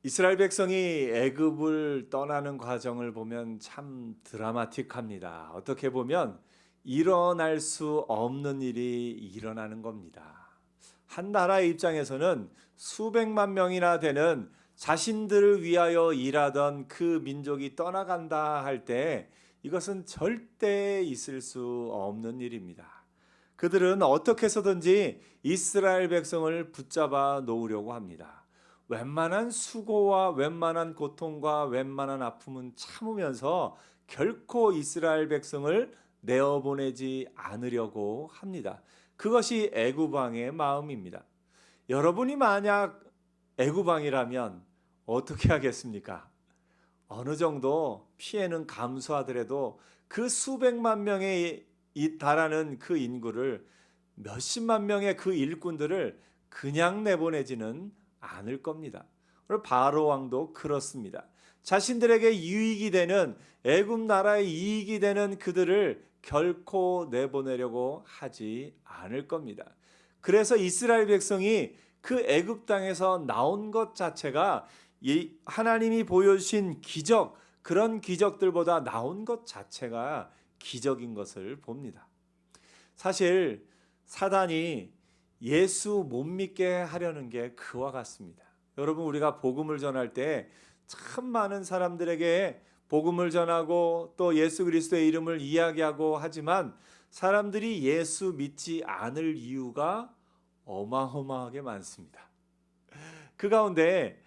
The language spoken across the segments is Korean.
이스라엘 백성이 애굽을 떠나는 과정을 보면 참 드라마틱합니다. 어떻게 보면 일어날 수 없는 일이 일어나는 겁니다. 한 나라의 입장에서는 수백만 명이나 되는 자신들을 위하여 일하던 그 민족이 떠나간다 할 때 이것은 절대 있을 수 없는 일입니다. 그들은 어떻게 해서든지 이스라엘 백성을 붙잡아 놓으려고 합니다. 웬만한 수고와 웬만한 고통과 웬만한 아픔은 참으면서 결코 이스라엘 백성을 내어보내지 않으려고 합니다. 그것이 애굽 왕의 마음입니다. 여러분이 만약 애굽 왕이라면 어떻게 하겠습니까? 어느 정도 피해는 감수하더라도 그 수백만 명에 달하는 그 인구를 몇십만 명의 그 일꾼들을 그냥 내보내지는 않을 겁니다. 오늘 바로 왕도 그렇습니다. 자신들에게 유익이 되는 애굽 나라의 이익이 되는 그들을 결코 내보내려고 하지 않을 겁니다. 그래서 이스라엘 백성이 그 애굽 땅에서 나온 것 자체가 하나님이 보여주신 기적, 그런 기적들보다 나온 것 자체가 기적인 것을 봅니다. 사실 사단이 예수 못 믿게 하려는 게 그와 같습니다. 여러분, 우리가 복음을 전할 때 참 많은 사람들에게 복음을 전하고 또 예수 그리스도의 이름을 이야기하고 하지만 사람들이 예수 믿지 않을 이유가 어마어마하게 많습니다. 그 가운데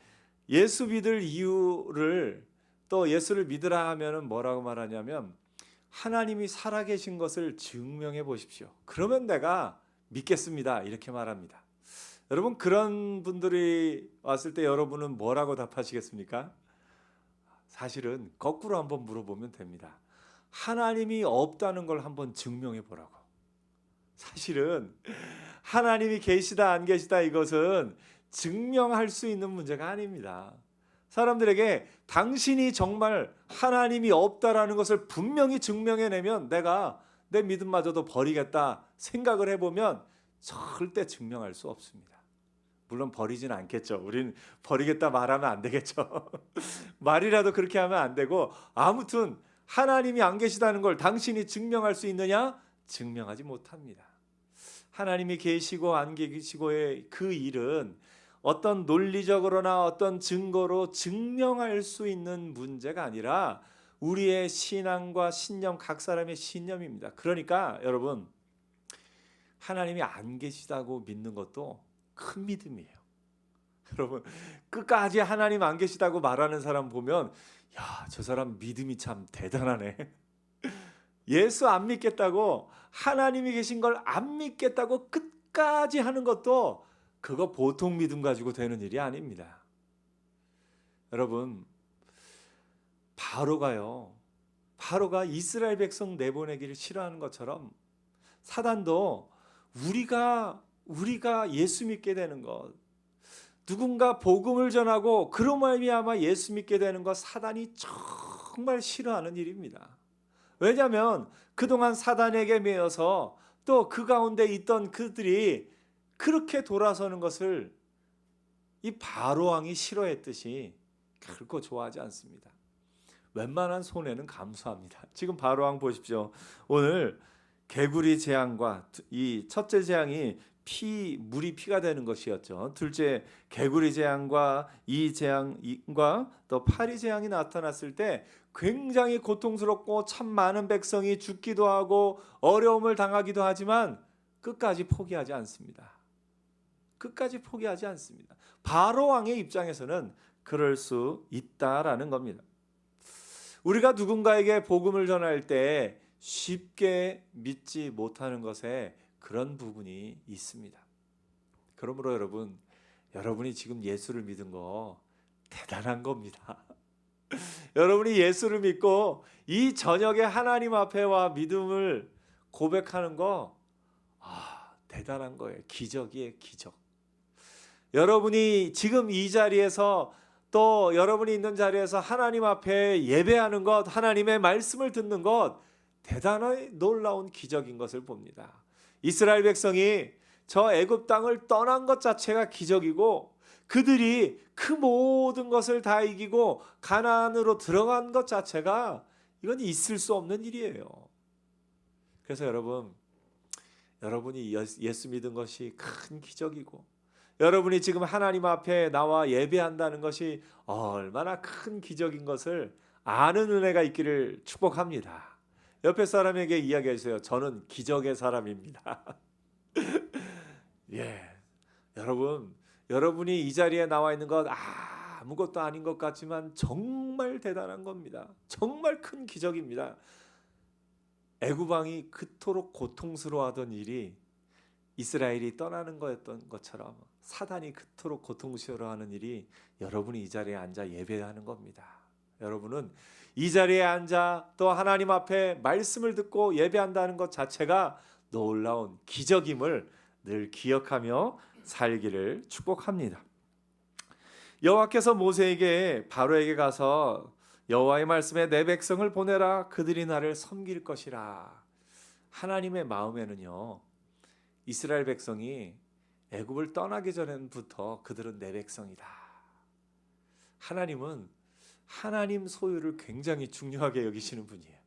예수 믿을 이유를 또 예수를 믿으라 하면은 뭐라고 말하냐면 하나님이 살아계신 것을 증명해 보십시오. 그러면 내가 믿겠습니다. 이렇게 말합니다. 여러분, 그런 분들이 왔을 때 여러분은 뭐라고 답하시겠습니까? 사실은 거꾸로 한번 물어보면 됩니다. 하나님이 없다는 걸 한번 증명해 보라고. 사실은 하나님이 계시다 안 계시다 이것은 증명할 수 있는 문제가 아닙니다. 사람들에게 당신이 정말 하나님이 없다라는 것을 분명히 증명해내면 내가 내 믿음마저도 버리겠다 생각을 해보면 절대 증명할 수 없습니다. 물론 버리진 않겠죠. 우린 버리겠다 말하면 안 되겠죠. 말이라도 그렇게 하면 안 되고, 아무튼 하나님이 안 계시다는 걸 당신이 증명할 수 있느냐? 증명하지 못합니다. 하나님이 계시고 안 계시고의 그 일은 어떤 논리적으로나 어떤 증거로 증명할 수 있는 문제가 아니라 우리의 신앙과 신념, 각 사람의 신념입니다. 그러니까 여러분, 하나님이 안 계시다고 믿는 것도 큰 믿음이에요. 여러분, 끝까지 하나님 안 계시다고 말하는 사람 보면 야, 저 사람 믿음이 참 대단하네. 예수 안 믿겠다고, 하나님이 계신 걸 안 믿겠다고 끝까지 하는 것도 그거 보통 믿음 가지고 되는 일이 아닙니다. 여러분, 바로가 이스라엘 백성 내보내기를 싫어하는 것처럼 사단도 우리가 예수 믿게 되는 것, 누군가 복음을 전하고 그로 말미암아 예수 믿게 되는 것, 사단이 정말 싫어하는 일입니다. 왜냐하면 그동안 사단에게 매여서 또 그 가운데 있던 그들이 그렇게 돌아서는 것을 이 바로 왕이 싫어했듯이 결코 좋아하지 않습니다. 웬만한 손해는 감수합니다. 지금 바로 왕 보십시오. 오늘 개구리 재앙과 이 첫째 재앙이 물이 피가 되는 것이었죠. 둘째 개구리 재앙과 이 재앙과 또 파리 재앙이 나타났을 때 굉장히 고통스럽고 참 많은 백성이 죽기도 하고 어려움을 당하기도 하지만 끝까지 포기하지 않습니다. 끝까지 포기하지 않습니다. 바로 왕의 입장에서는 그럴 수 있다라는 겁니다. 우리가 누군가에게 복음을 전할 때 쉽게 믿지 못하는 것에 그런 부분이 있습니다. 그러므로 여러분이 지금 예수를 믿은 거 대단한 겁니다. 여러분이 예수를 믿고 이 저녁에 하나님 앞에 와 믿음을 고백하는 거 대단한 거예요. 기적이에요, 기적. 여러분이 지금 이 자리에서 또 여러분이 있는 자리에서 하나님 앞에 예배하는 것, 하나님의 말씀을 듣는 것 대단히 놀라운 기적인 것을 봅니다. 이스라엘 백성이 저 애굽 땅을 떠난 것 자체가 기적이고 그들이 그 모든 것을 다 이기고 가나안으로 들어간 것 자체가 이건 있을 수 없는 일이에요. 그래서 여러분이 예수 믿은 것이 큰 기적이고, 여러분이 지금 하나님 앞에 나와 예배한다는 것이 얼마나 큰 기적인 것을 아는 은혜가 있기를 축복합니다. 옆에 사람에게 이야기해 주세요. 저는 기적의 사람입니다. 예, 여러분이 이 자리에 나와 있는 것 아무것도 아닌 것 같지만 정말 대단한 겁니다. 정말 큰 기적입니다. 애굽 왕이 그토록 고통스러워하던 일이 이스라엘이 떠나는 거였던 것처럼 사단이 그토록 고통스러워하는 일이 여러분이 이 자리에 앉아 예배하는 겁니다. 여러분은 이 자리에 앉아 또 하나님 앞에 말씀을 듣고 예배한다는 것 자체가 놀라운 기적임을 늘 기억하며 살기를 축복합니다. 여호와께서 모세에게 바로에게 가서 여호와의 말씀에 내 백성을 보내라 그들이 나를 섬길 것이라. 하나님의 마음에는요, 이스라엘 백성이 애굽을 떠나기 전부터 그들은 내 백성이다. 하나님은 하나님 소유를 굉장히 중요하게 여기시는 분이에요.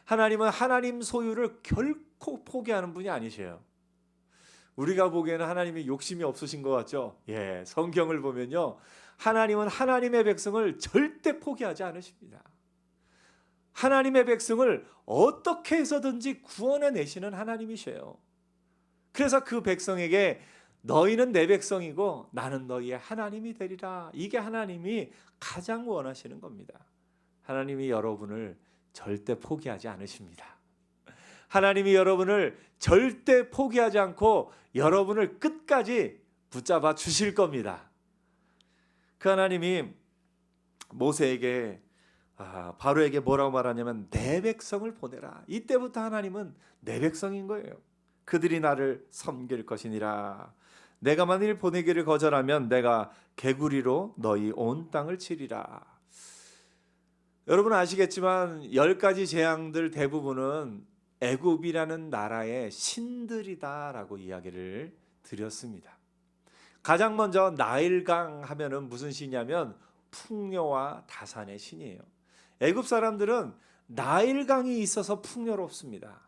하나님은 하나님 소유를 결코 포기하는 분이 아니셔요. 우리가 보기에는 하나님이 욕심이 없으신 것 같죠? 예, 성경을 보면요, 하나님은 하나님의 백성을 절대 포기하지 않으십니다. 하나님의 백성을 어떻게 해서든지 구원해 내시는 하나님이셔요. 그래서 그 백성에게 너희는 내 백성이고 나는 너희의 하나님이 되리라. 이게 하나님이 가장 원하시는 겁니다. 하나님이 여러분을 절대 포기하지 않으십니다. 하나님이 여러분을 절대 포기하지 않고 여러분을 끝까지 붙잡아 주실 겁니다. 그 하나님이 모세에게 바로에게 뭐라고 말하냐면 내 백성을 보내라. 이때부터 하나님은 내 백성인 거예요. 그들이 나를 섬길 것이니라. 내가 만일 보내기를 거절하면 내가 개구리로 너희 온 땅을 치리라. 여러분 아시겠지만 10가지 재앙들 대부분은 애굽이라는 나라의 신들이다라고 이야기를 드렸습니다. 가장 먼저 나일강 하면은 무슨 신이냐면 풍요와 다산의 신이에요. 애굽 사람들은 나일강이 있어서 풍요롭습니다.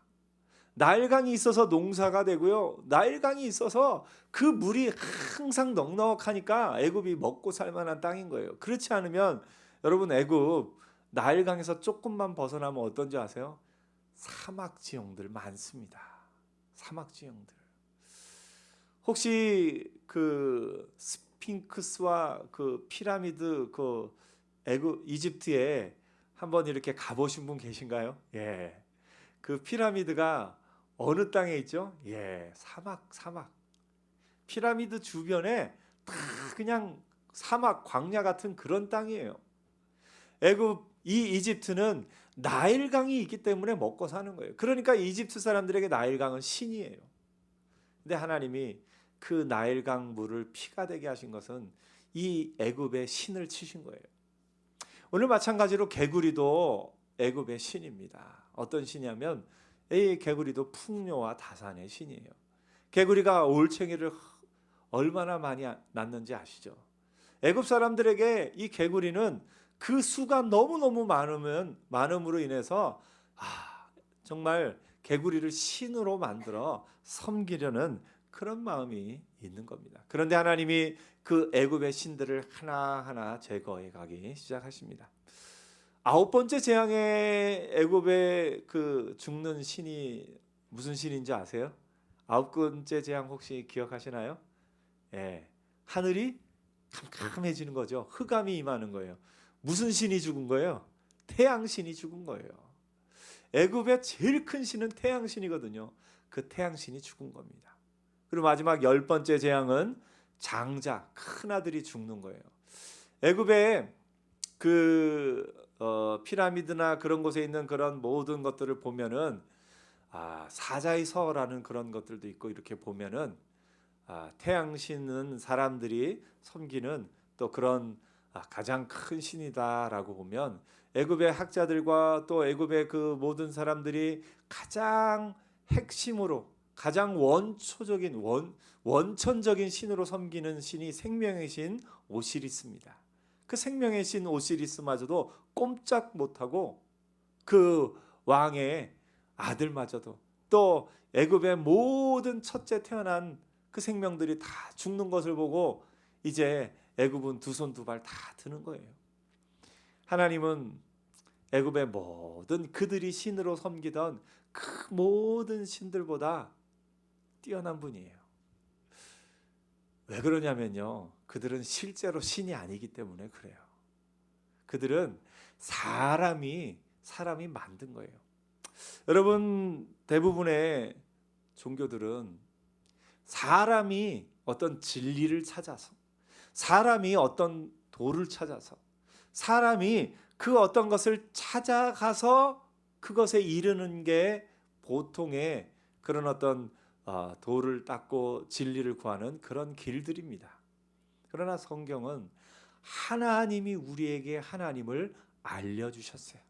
나일강이 있어서 농사가 되고요. 나일강이 있어서 그 물이 항상 넉넉하니까 애굽이 먹고 살 만한 땅인 거예요. 그렇지 않으면 여러분 애굽 나일강에서 조금만 벗어나면 어떤지 아세요? 사막 지형들 많습니다. 사막 지형들. 혹시 그 스핑크스와 그 피라미드 그 애굽 이집트에 한번 이렇게 가보신 분 계신가요? 예. 그 피라미드가 어느 땅에 있죠? 예, 사막. 피라미드 주변에 다 그냥 사막, 광야 같은 그런 땅이에요. 애굽, 이 이집트는 나일강이 있기 때문에 먹고 사는 거예요. 그러니까 이집트 사람들에게 나일강은 신이에요. 근데 하나님이 그 나일강 물을 피가 되게 하신 것은 이 애굽의 신을 치신 거예요. 오늘 마찬가지로 개구리도 애굽의 신입니다. 어떤 신이냐면 이 개구리도 풍요와 다산의 신이에요. 개구리가 올챙이를 얼마나 많이 낳는지 아시죠? 애굽 사람들에게 이 개구리는 그 수가 너무너무 많음으로 인해서 정말 개구리를 신으로 만들어 섬기려는 그런 마음이 있는 겁니다. 그런데 하나님이 그 애굽의 신들을 하나하나 제거해 가기 시작하십니다. 9번째 재앙에 애굽의 그 죽는 신이 무슨 신인지 아세요? 9번째 재앙 혹시 기억하시나요? 예, 하늘이 캄캄해지는 거죠. 흑암이 임하는 거예요. 무슨 신이 죽은 거예요? 태양신이 죽은 거예요. 애굽의 제일 큰 신은 태양신이거든요. 그 태양신이 죽은 겁니다. 그리고 마지막 10번째 재앙은 장자, 큰 아들이 죽는 거예요. 애굽의 그 피라미드나 그런 곳에 있는 그런 모든 것들을 보면은 사자의 서라는 그런 것들도 있고, 이렇게 보면은 태양신은 사람들이 섬기는 또 그런 가장 큰 신이다라고 보면, 애굽의 학자들과 또 애굽의 그 모든 사람들이 가장 핵심으로 가장 원천적인 신으로 섬기는 신이 생명의 신 오시리스입니다. 그 생명의 신 오시리스마저도 꼼짝 못하고 그 왕의 아들마저도 또 애굽의 모든 첫째 태어난 그 생명들이 다 죽는 것을 보고 이제 애굽은 두 손 두 발 다 드는 거예요. 하나님은 애굽의 모든 그들이 신으로 섬기던 그 모든 신들보다 뛰어난 분이에요. 왜 그러냐면요, 그들은 실제로 신이 아니기 때문에 그래요. 그들은 사람이 만든 거예요. 여러분, 대부분의 종교들은 사람이 어떤 진리를 찾아서, 사람이 어떤 도를 찾아서, 사람이 그 어떤 것을 찾아가서 그것에 이르는 게 보통의 그런 어떤 도를 닦고 진리를 구하는 그런 길들입니다. 그러나 성경은 하나님이 우리에게 하나님을 알려주셨어요.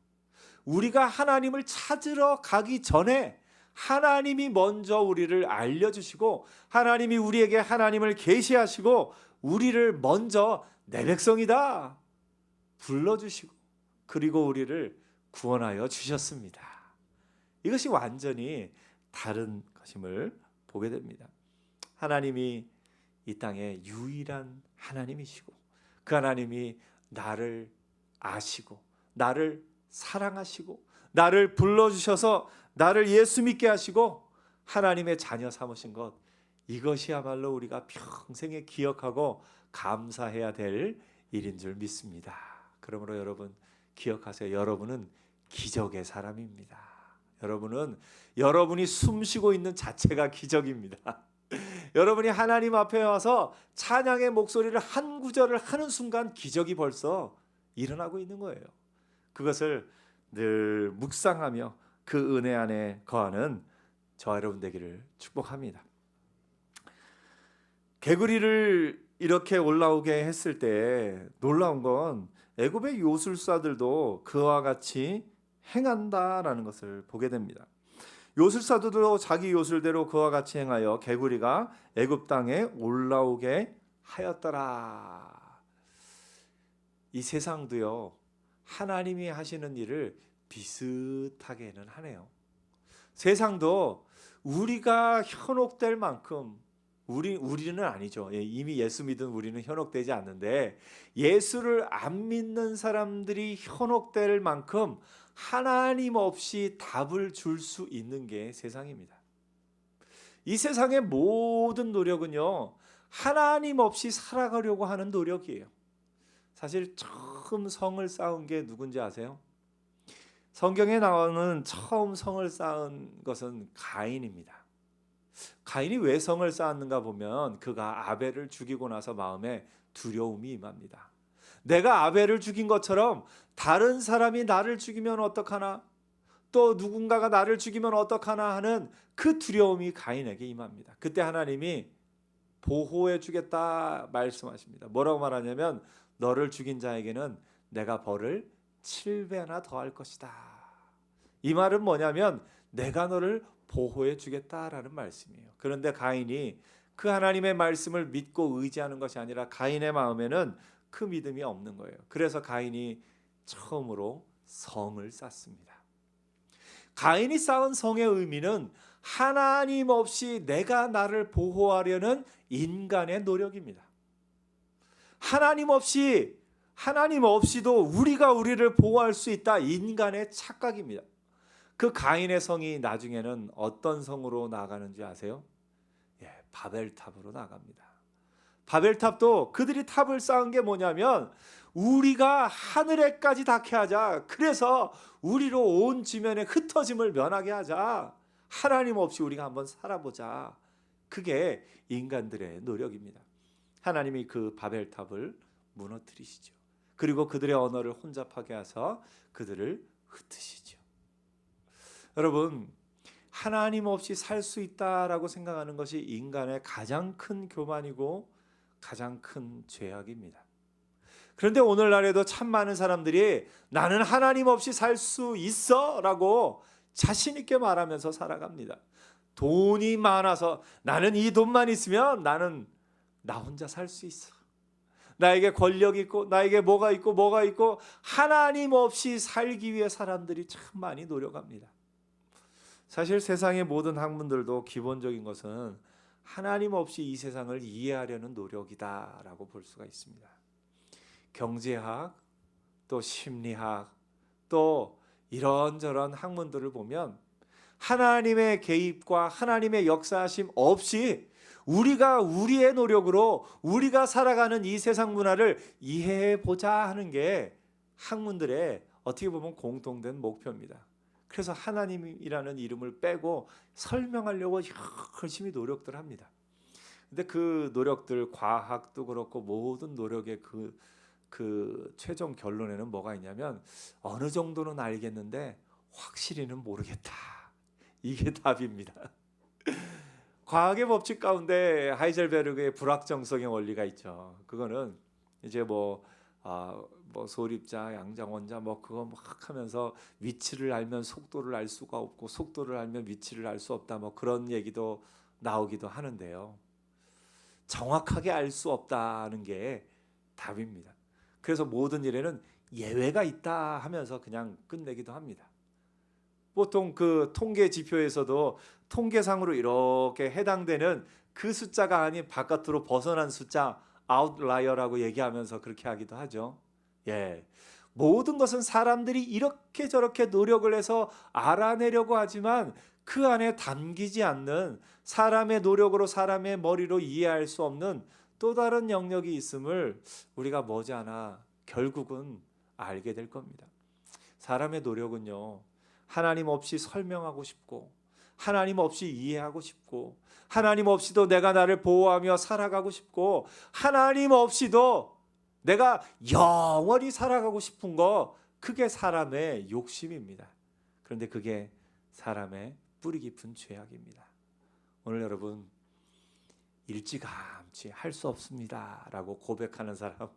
우리가 하나님을 찾으러 가기 전에 하나님이 먼저 우리를 알려주시고 하나님이 우리에게 하나님을 계시하시고 우리를 먼저 내 백성이다 불러주시고 그리고 우리를 구원하여 주셨습니다. 이것이 완전히 다른 것임을 보게 됩니다. 하나님이 이 땅의 유일한 하나님이시고 그 하나님이 나를 아시고 나를 사랑하시고 나를 불러주셔서 나를 예수 믿게 하시고 하나님의 자녀 삼으신 것, 이것이야말로 우리가 평생에 기억하고 감사해야 될 일인 줄 믿습니다. 그러므로 여러분 기억하세요. 여러분은 기적의 사람입니다. 여러분이 숨쉬고 있는 자체가 기적입니다. 여러분이 하나님 앞에 와서 찬양의 목소리를 한 구절을 하는 순간 기적이 벌써 일어나고 있는 거예요. 그것을 늘 묵상하며 그 은혜 안에 거하는 저와 여러분 되기를 축복합니다. 개구리를 이렇게 올라오게 했을 때 놀라운 건 애굽의 요술사들도 그와 같이 행한다라는 것을 보게 됩니다. 요술사들도 자기 요술대로 그와 같이 행하여 개구리가 애굽 땅에 올라오게 하였더라. 이 세상도요, 하나님이 하시는 일을 비슷하게는 하네요. 세상도 우리가 현혹될 만큼 우리는 아니죠. 이미 예수 믿은 우리는 현혹되지 않는데 예수를 안 믿는 사람들이 현혹될 만큼 하나님 없이 답을 줄 수 있는 게 세상입니다. 이 세상의 모든 노력은요, 하나님 없이 살아가려고 하는 노력이에요. 사실 처음 성을 쌓은 게 누군지 아세요? 성경에 나오는 처음 성을 쌓은 것은 가인입니다. 가인이 왜 성을 쌓았는가 보면 그가 아벨을 죽이고 나서 마음에 두려움이 임합니다. 내가 아벨을 죽인 것처럼 다른 사람이 나를 죽이면 어떡하나, 또 누군가가 나를 죽이면 어떡하나 하는 그 두려움이 가인에게 임합니다. 그때 하나님이 보호해 주겠다 말씀하십니다. 뭐라고 말하냐면 너를 죽인 자에게는 내가 벌을 7배나 더할 것이다. 이 말은 뭐냐면 내가 너를 보호해 주겠다라는 말씀이에요. 그런데 가인이 그 하나님의 말씀을 믿고 의지하는 것이 아니라 가인의 마음에는 그 믿음이 없는 거예요. 그래서 가인이 처음으로 성을 쌓습니다. 가인이 쌓은 성의 의미는 하나님 없이 내가 나를 보호하려는 인간의 노력입니다. 하나님 없이도 우리가 우리를 보호할 수 있다, 인간의 착각입니다. 그 가인의 성이 나중에는 어떤 성으로 나가는지 아세요? 바벨탑으로 나갑니다. 바벨탑도 그들이 탑을 쌓은 게 뭐냐면 우리가 하늘에까지 닿게 하자. 그래서 우리로 온 지면의 흩어짐을 면하게 하자. 하나님 없이 우리가 한번 살아보자. 그게 인간들의 노력입니다. 하나님이 그 바벨탑을 무너뜨리시죠. 그리고 그들의 언어를 혼잡하게 하셔서 그들을 흩으시죠. 여러분, 하나님 없이 살 수 있다라고 생각하는 것이 인간의 가장 큰 교만이고 가장 큰 죄악입니다. 그런데 오늘날에도 참 많은 사람들이 나는 하나님 없이 살 수 있어 라고 자신 있게 말하면서 살아갑니다. 돈이 많아서 나는 이 돈만 있으면 나는 나 혼자 살 수 있어. 나에게 권력이 있고 나에게 뭐가 있고 하나님 없이 살기 위해 사람들이 참 많이 노력합니다. 사실 세상의 모든 학문들도 기본적인 것은 하나님 없이 이 세상을 이해하려는 노력이다라고 볼 수가 있습니다. 경제학, 또 심리학, 또 이런저런 학문들을 보면 하나님의 개입과 하나님의 역사하심 없이 우리가 우리의 노력으로 우리가 살아가는 이 세상 문화를 이해해 보자 하는 게 학문들의 어떻게 보면 공통된 목표입니다. 그래서 하나님이라는 이름을 빼고 설명하려고 열심히 노력들 합니다. 근데 그 노력들, 과학도 그렇고 모든 노력의 그 최종 결론에는 뭐가 있냐면 어느 정도는 알겠는데 확실히는 모르겠다. 이게 답입니다. 과학의 법칙 가운데 하이젤베르그의 불확정성의 원리가 있죠. 그거는 이제 뭐 소립자, 양장원자 그거 막 하면서 위치를 알면 속도를 알 수가 없고 속도를 알면 위치를 알 수 없다 그런 얘기도 나오기도 하는데요. 정확하게 알 수 없다는 게 답입니다. 그래서 모든 일에는 예외가 있다 하면서 그냥 끝내기도 합니다. 보통 그 통계 지표에서도 통계상으로 이렇게 해당되는 그 숫자가 아닌 바깥으로 벗어난 숫자 아웃라이어라고 얘기하면서 그렇게 하기도 하죠. 예. 모든 것은 사람들이 이렇게 저렇게 노력을 해서 알아내려고 하지만 그 안에 담기지 않는 사람의 노력으로 사람의 머리로 이해할 수 없는 또 다른 영역이 있음을 우리가 머지않아 결국은 알게 될 겁니다. 사람의 노력은요, 하나님 없이 설명하고 싶고 하나님 없이 이해하고 싶고 하나님 없이도 내가 나를 보호하며 살아가고 싶고 하나님 없이도 내가 영원히 살아가고 싶은 거, 그게 사람의 욕심입니다. 그런데 그게 사람의 뿌리 깊은 죄악입니다. 오늘 여러분 일찌감치 할 수 없습니다 라고 고백하는 사람,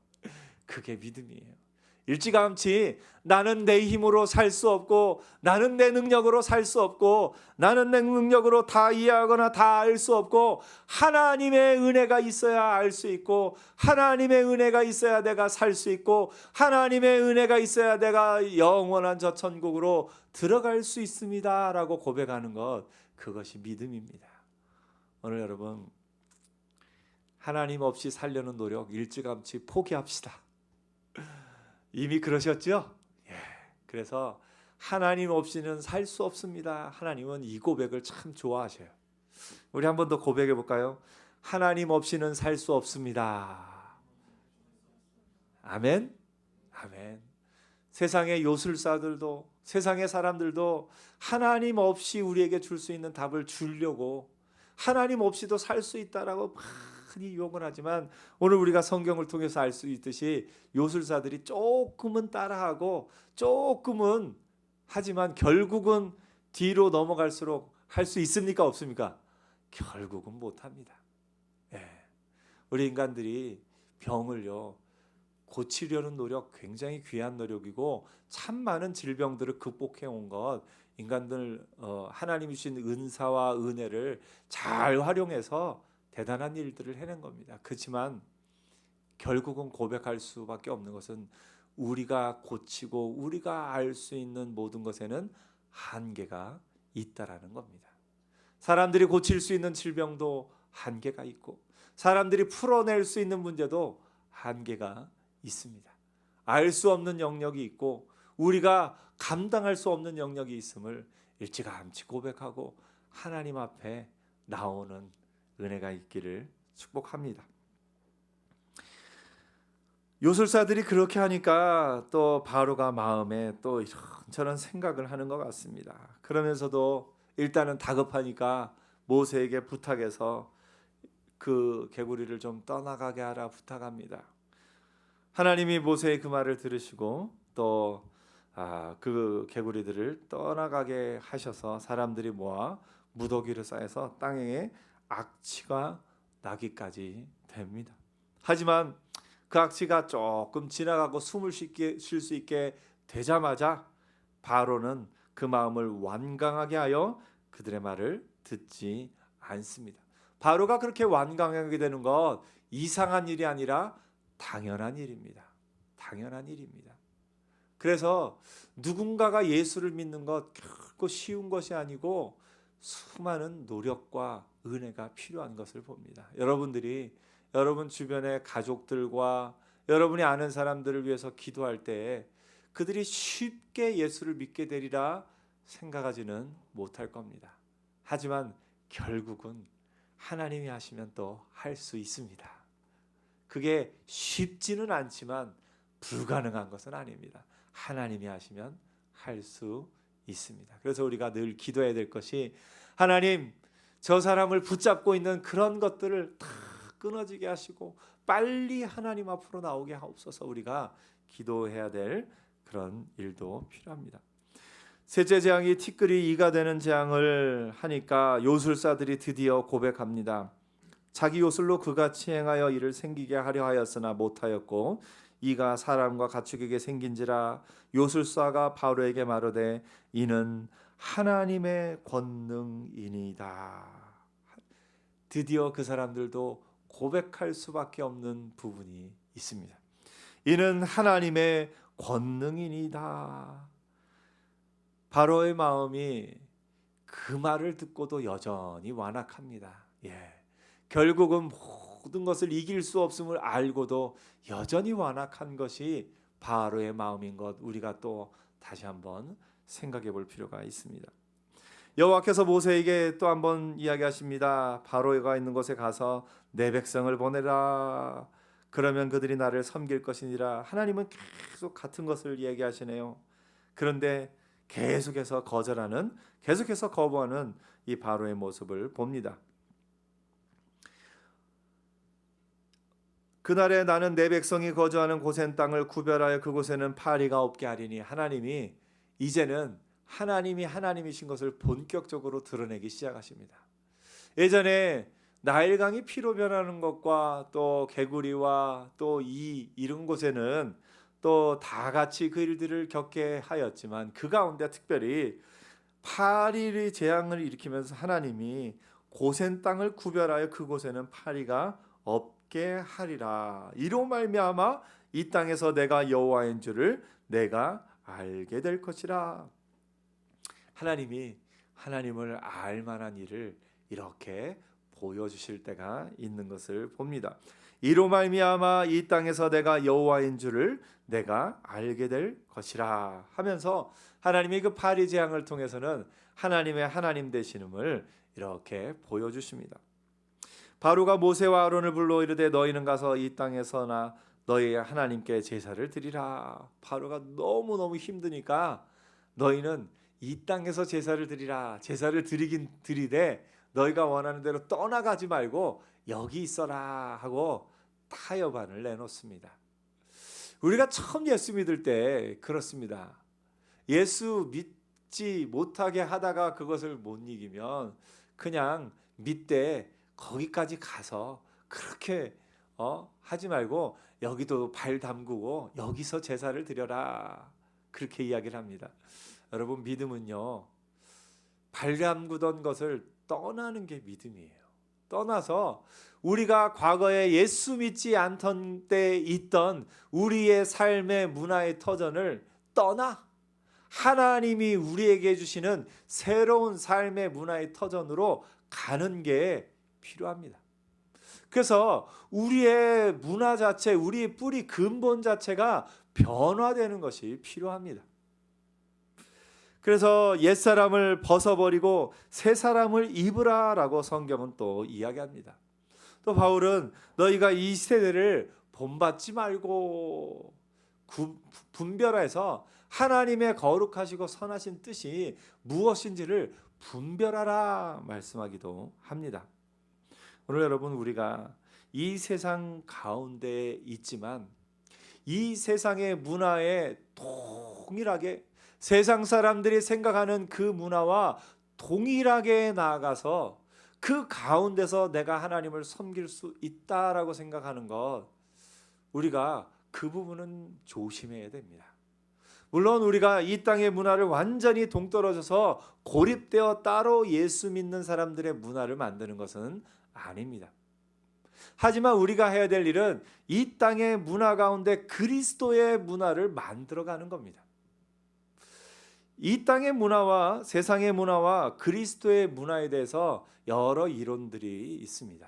그게 믿음이에요. 일찌감치 나는 내 힘으로 살 수 없고 나는 내 능력으로 살 수 없고 나는 내 능력으로 다 이해하거나 다 알 수 없고 하나님의 은혜가 있어야 알 수 있고 하나님의 은혜가 있어야 내가 살 수 있고 하나님의 은혜가 있어야 내가 영원한 저 천국으로 들어갈 수 있습니다 라고 고백하는 것, 그것이 믿음입니다. 오늘 여러분 하나님 없이 살려는 노력 일찌감치 포기합시다. 이미 그러셨죠? 예. 그래서 하나님 없이는 살 수 없습니다. 하나님은 이 고백을 참 좋아하셔요. 우리 한 번 더 고백해 볼까요? 하나님 없이는 살 수 없습니다. 아멘. 아멘. 세상의 요술사들도 세상의 사람들도 하나님 없이 우리에게 줄 수 있는 답을 주려고 하나님 없이도 살 수 있다라고 흔히 유혹을 하지만 오늘 우리가 성경을 통해서 알 수 있듯이 요술사들이 조금은 따라하고 조금은 하지만 결국은 뒤로 넘어갈수록 할 수 있습니까? 없습니까? 결국은 못합니다. 예. 우리 인간들이 병을요 고치려는 노력 굉장히 귀한 노력이고 참 많은 질병들을 극복해 온 것, 인간들 하나님이 주신 은사와 은혜를 잘 활용해서 대단한 일들을 해낸 겁니다. 그렇지만 결국은 고백할 수밖에 없는 것은 우리가 고치고 우리가 알 수 있는 모든 것에는 한계가 있다라는 겁니다. 사람들이 고칠 수 있는 질병도 한계가 있고 사람들이 풀어낼 수 있는 문제도 한계가 있습니다. 알 수 없는 영역이 있고 우리가 감당할 수 없는 영역이 있음을 일찌감치 고백하고 하나님 앞에 나오는 은혜가 있기를 축복합니다. 요술사들이 그렇게 하니까 또 바로가 마음에 또 이런저런 생각을 하는 것 같습니다. 그러면서도 일단은 다급하니까 모세에게 부탁해서 그 개구리를 좀 떠나가게 하라 부탁합니다. 하나님이 모세의 그 말을 들으시고 또 그 개구리들을 떠나가게 하셔서 사람들이 모아 무더기를 쌓아서 땅에 악취가 나기까지 됩니다. 하지만 그 악취가 조금 지나가고 숨을 쉴 수 있게 되자마자 바로는 그 마음을 완강하게 하여 그들의 말을 듣지 않습니다. 바로가 그렇게 완강하게 되는 것 이상한 일이 아니라 당연한 일입니다. 당연한 일입니다. 그래서 누군가가 예수를 믿는 것 결코 쉬운 것이 아니고 수많은 노력과 은혜가 필요한 것을 봅니다. 여러분들이 여러분 주변의 가족들과 여러분이 아는 사람들을 위해서 기도할 때 그들이 쉽게 예수를 믿게 되리라 생각하지는 못할 겁니다. 하지만 결국은 하나님이 하시면 또 할 수 있습니다. 그게 쉽지는 않지만 불가능한 것은 아닙니다. 하나님이 하시면 할 수 있습니다. 그래서 우리가 늘 기도해야 될 것이 하나님, 저 사람을 붙잡고 있는 그런 것들을 다 끊어지게 하시고 빨리 하나님 앞으로 나오게 하옵소서. 우리가 기도해야 될 그런 일도 필요합니다. 셋째 재앙이 티끌이 이가 되는 재앙을 하니까 요술사들이 드디어 고백합니다. 자기 요술로 그같이 행하여 이를 생기게 하려 하였으나 못하였고 이가 사람과 가축에게 생긴지라. 요술사가 바로에게 말하되 이는 하나님의 권능이니이다. 드디어 그 사람들도 고백할 수밖에 없는 부분이 있습니다. 이는 하나님의 권능이니이다. 바로의 마음이 그 말을 듣고도 여전히 완악합니다. 결국은 모든 것을 이길 수 없음을 알고도 여전히 완악한 것이 바로의 마음인 것, 우리가 또 다시 한번 생각해 볼 필요가 있습니다. 여호와께서 모세에게 또 한번 이야기하십니다. 바로가 있는 곳에 가서 내 백성을 보내라. 그러면 그들이 나를 섬길 것이니라. 하나님은 계속 같은 것을 얘기하시네요. 그런데 계속해서 거부하는 이 바로의 모습을 봅니다. 그날에 나는 내 백성이 거주하는 고센 땅을 구별하여 그곳에는 파리가 없게 하리니. 하나님이 이제는 하나님이 하나님이신 것을 본격적으로 드러내기 시작하십니다. 예전에 나일강이 피로 변하는 것과 또 개구리와 또 이런 곳에는 또 다 같이 그 일들을 겪게 하였지만 그 가운데 특별히 파리의 재앙을 일으키면서 하나님이 고센 땅을 구별하여 그곳에는 파리가 없게 하리라. 이로 말미암아 이 땅에서 내가 여호와인 줄을 내가 알게 될 것이라. 하나님이 하나님을 알 만한 일을 이렇게 보여주실 때가 있는 것을 봅니다. 이로 말미암아 이 땅에서 내가 여호와인 줄을 내가 알게 될 것이라 하면서 하나님이 그 파리 재앙을 통해서는 하나님의 하나님 되시음을 이렇게 보여주십니다. 바로가 모세와 아론을 불러 이르되 너희는 가서 이 땅에서나 너희의 하나님께 제사를 드리라. 바로가 너무너무 힘드니까 너희는 이 땅에서 제사를 드리라. 제사를 드리긴 드리되 너희가 원하는 대로 떠나가지 말고 여기 있어라 하고 타협안을 내놓습니다. 우리가 처음 예수 믿을 때 그렇습니다. 예수 믿지 못하게 하다가 그것을 못 이기면 그냥 믿되 거기까지 가서 그렇게 하지 말고 여기도 발 담그고 여기서 제사를 드려라. 그렇게 이야기를 합니다. 여러분, 믿음은요, 발 담그던 것을 떠나는 게 믿음이에요. 떠나서 우리가 과거에 예수 믿지 않던 때 있던 우리의 삶의 문화의 터전을 떠나 하나님이 우리에게 주시는 새로운 삶의 문화의 터전으로 가는 게 필요합니다. 그래서 우리의 문화 자체, 우리의 뿌리 근본 자체가 변화되는 것이 필요합니다. 그래서 옛사람을 벗어버리고 새 사람을 입으라라고 성경은 또 이야기합니다. 또 바울은 너희가 이 세대를 본받지 말고 분별해서 하나님의 거룩하시고 선하신 뜻이 무엇인지를 분별하라 말씀하기도 합니다. 오늘 여러분, 우리가 이 세상 가운데 있지만 이 세상의 문화에 동일하게 세상 사람들이 생각하는 그 문화와 동일하게 나아가서 그 가운데서 내가 하나님을 섬길 수 있다라고 생각하는 것, 우리가 그 부분은 조심해야 됩니다. 물론 우리가 이 땅의 문화를 완전히 동떨어져서 고립되어 따로 예수 믿는 사람들의 문화를 만드는 것은 아닙니다. 하지만 우리가 해야 될 일은 이 땅의 문화 가운데 그리스도의 문화를 만들어가는 겁니다. 이 땅의 문화와 세상의 문화와 그리스도의 문화에 대해서 여러 이론들이 있습니다.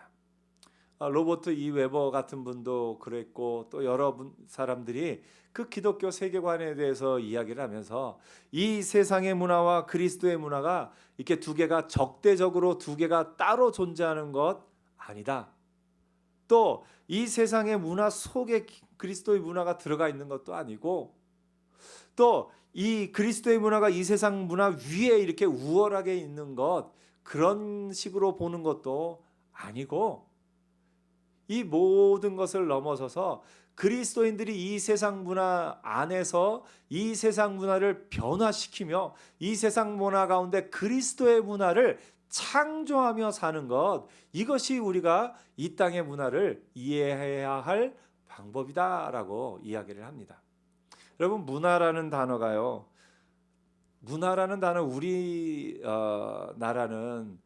로버트 E. 웨버 같은 분도 그랬고 또 여러 사람들이 그 기독교 세계관에 대해서 이야기를 하면서 이 세상의 문화와 그리스도의 문화가 이렇게 두 개가 적대적으로 두 개가 따로 존재하는 것 아니다. 또 이 세상의 문화 속에 그리스도의 문화가 들어가 있는 것도 아니고 또 이 그리스도의 문화가 이 세상 문화 위에 이렇게 우월하게 있는 것 그런 식으로 보는 것도 아니고 이 모든 것을 넘어서서 그리스도인들이 이 세상 문화 안에서 이 세상 문화를 변화시키며 이 세상 문화 가운데 그리스도의 문화를 창조하며 사는 것 이것이 우리가 이 땅의 문화를 이해해야 할 방법이다라고 이야기를 합니다. 여러분 문화라는 단어가요. 문화라는 단어 우리 나라는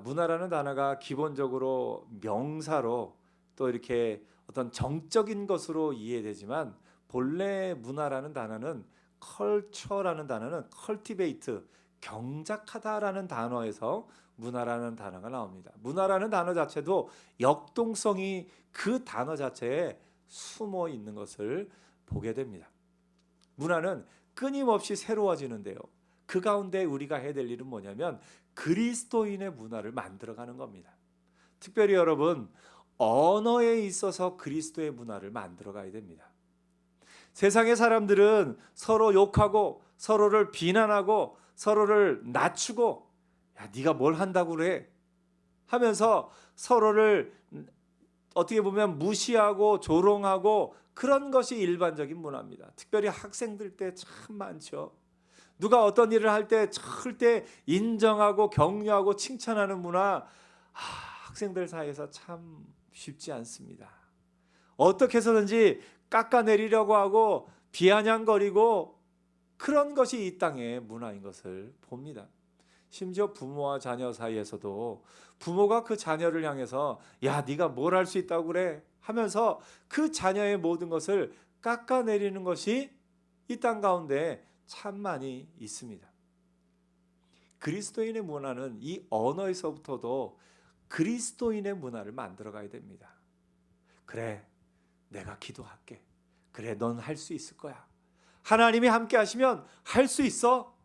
문화라는 단어가 기본적으로 명사로 또 이렇게 어떤 정적인 것으로 이해되지만 본래 문화라는 단어는 컬처라는 단어는 cultivate 경작하다라는 단어에서 문화라는 단어가 나옵니다. 문화라는 단어 자체도 역동성이 그 단어 자체에 숨어 있는 것을 보게 됩니다. 문화는 끊임없이 새로워지는데요. 그 가운데 우리가 해야 될 일은 뭐냐면 그리스도인의 문화를 만들어가는 겁니다. 특별히 여러분 언어에 있어서 그리스도의 문화를 만들어가야 됩니다. 세상의 사람들은 서로 욕하고 서로를 비난하고 서로를 낮추고 야 네가 뭘 한다고 그래 하면서 서로를 어떻게 보면 무시하고 조롱하고 그런 것이 일반적인 문화입니다. 특별히 학생들 때 참 많죠. 누가 어떤 일을 할 때 절대 인정하고 격려하고 칭찬하는 문화 학생들 사이에서 참 쉽지 않습니다. 어떻게 해서든지 깎아내리려고 하고 비아냥거리고 그런 것이 이 땅의 문화인 것을 봅니다. 심지어 부모와 자녀 사이에서도 부모가 그 자녀를 향해서 야 네가 뭘 할 수 있다고 그래 하면서 그 자녀의 모든 것을 깎아내리는 것이 이 땅 가운데 참 많이 있습니다. 그리스도인의 문화는 이 언어에서부터도 그리스도인의 문화를 만들어 가야 됩니다. 그래 내가 기도할게. 그래 넌 할 수 있을 거야. 하나님이 함께 하시면 할 수 있어.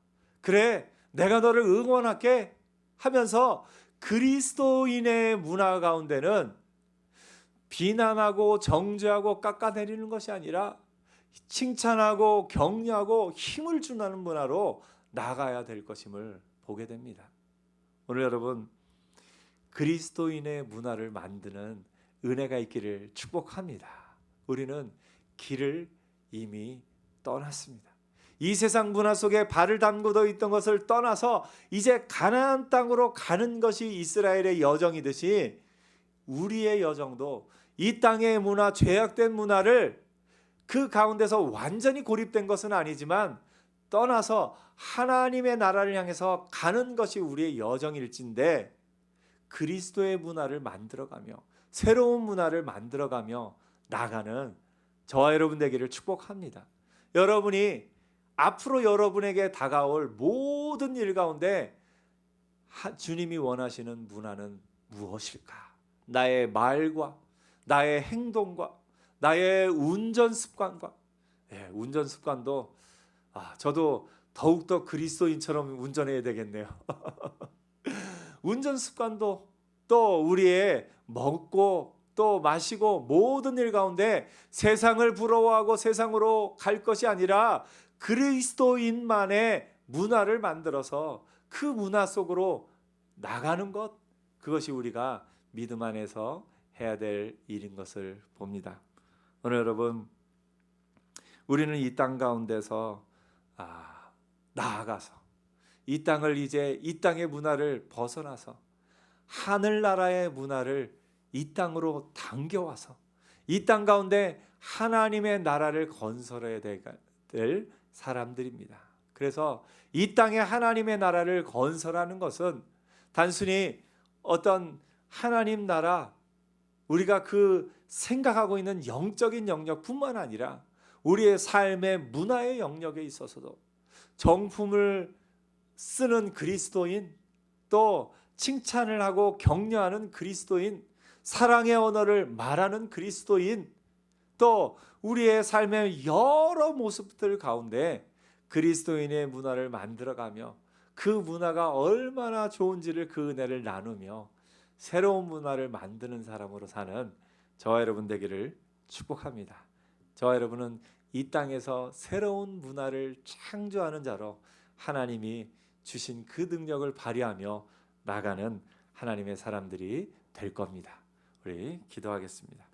그래 내가 너를 응원할게 하면서 그리스도인의 문화 가운데는 비난하고 정죄하고 깎아내리는 것이 아니라 칭찬하고 격려하고 힘을 주는 문화로 나가야 될 것임을 보게 됩니다. 오늘 여러분 그리스도인의 문화를 만드는 은혜가 있기를 축복합니다. 우리는 길을 이미 떠났습니다. 이 세상 문화 속에 발을 담그고 있던 것을 떠나서 이제 가나안 땅으로 가는 것이 이스라엘의 여정이듯이 우리의 여정도 이 땅의 문화, 죄악된 문화를 그 가운데서 완전히 고립된 것은 아니지만 떠나서 하나님의 나라를 향해서 가는 것이 우리의 여정일진데 그리스도의 문화를 만들어가며 새로운 문화를 만들어가며 나가는 저와 여러분 되기를 축복합니다. 여러분이 앞으로 여러분에게 다가올 모든 일 가운데 주님이 원하시는 문화는 무엇일까? 나의 말과 나의 행동과 나의 운전 습관과 운전 습관도 저도 더욱더 그리스도인처럼 운전해야 되겠네요. 운전 습관도 또 우리의 먹고 또 마시고 모든 일 가운데 세상을 부러워하고 세상으로 갈 것이 아니라 그리스도인만의 문화를 만들어서 그 문화 속으로 나가는 것 그것이 우리가 믿음 안에서 해야 될 일인 것을 봅니다. 오늘 여러분 우리는 이 땅 가운데서 나아가서 이 땅을 이제 이 땅의 문화를 벗어나서 하늘나라의 문화를 이 땅으로 당겨와서 이 땅 가운데 하나님의 나라를 건설해야 될 사람들입니다. 그래서 이 땅에 하나님의 나라를 건설하는 것은 단순히 어떤 하나님 나라, 우리가 그 생각하고 있는 영적인 영역뿐만 아니라 우리의 삶의 문화의 영역에 있어서도 정품을 쓰는 그리스도인, 또 칭찬을 하고 격려하는 그리스도인, 사랑의 언어를 말하는 그리스도인, 또 우리의 삶의 여러 모습들 가운데 그리스도인의 문화를 만들어가며 그 문화가 얼마나 좋은지를 그 은혜를 나누며 새로운 문화를 만드는 사람으로 사는 저와 여러분 되기를 축복합니다. 저와 여러분은 이 땅에서 새로운 문화를 창조하는 자로 하나님이 주신 그 능력을 발휘하며 나가는 하나님의 사람들이 될 겁니다. 우리 기도하겠습니다.